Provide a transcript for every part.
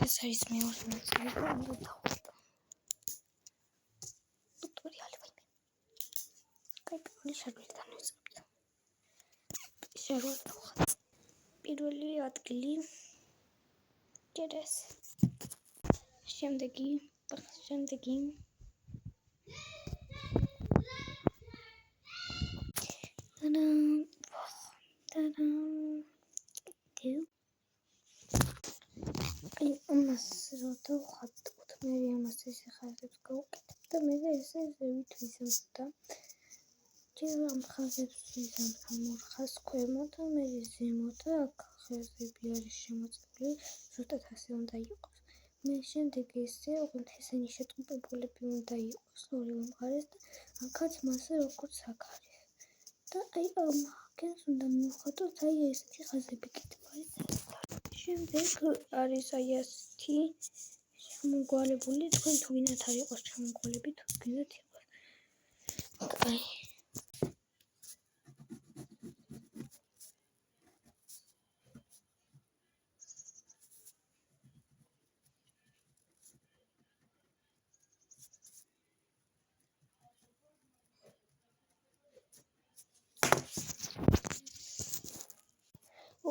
ეს არის მეორე ნაწილი და უნდა დავხატო ტუტორიალი ვაიმე. კაი, პირველი შარვალიდან ვიწყებთ. შარვალ დავხატე. პირველი ადგილი ჯერეს. შემდეგი ამას რო დავხატოთ, მე ამას ესე ხაზებს გავუკეთებ და მე ესე ზევით ვიზამთ და ჯერ ამ ხაზებს ვიზამთ ამ ორ ხაზს ქვემოთ და მე ზემოთ და აქ ხაზები არის შემოწმული, ზუსტად ასე უნდა იყოს. მე შემდეგ ესე ოღონდ ესენი შეტყობებულები უნდა იყოს ორივე მხარეს და აქაც მასე როგორც აქ არის. და აი ამას უნდა მივხატოთ აი ესეთი ხაზები კიდევ არის. შემდეგ არის აი ასეთი შემოგვარებული, თქვენ თუ გინდათ არ იყოს შემოგვარები, თუ გინდათ იყოს. აი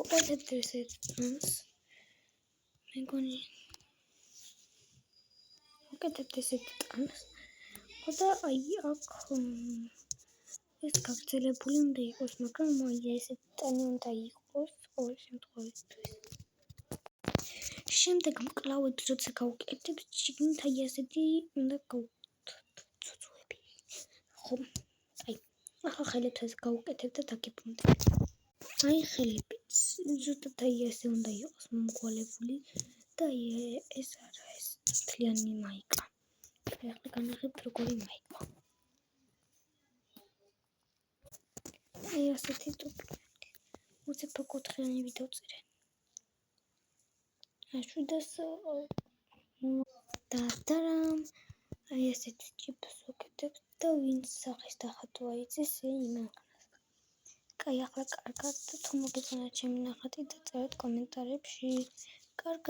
უკეთებთ ესეთ წამს. მეგონი უკეთებთ ესეთ წამს. და აი აქ ეს გაგრძელებული უნდა იყოს, მაგრამ აი ესეთ წამი უნდა იყოს ყოველ შემთხვევაში. შემდეგ მკლავად როცა გავუკეთებთ, შიგნით აი ასეთი უნდა გავუკეთოთ ცუცუები. ხო, აი ახლა ხელებს გავუკეთებ და დაგიბრუნდებით. აი ხელებიც ზუსტად აი ასე უნდა იყოს მომგვალებული და აი ეს არა ეს მთლიანი მაიკა. ახლა განახებთ როგორი მაიკა. აი ასეთი ტუპი. უცებ კუთხეანები დავწერე. აშვიდას და აი ასეთი ჭიფს ვუკეთებთ და ვინც სახის დახატვა იცის იმანქნას. კაი, ახლა კარგად თუ მოგეწონათ ჩემი ნახატი დაწერეთ კომენტარებში. კარგად.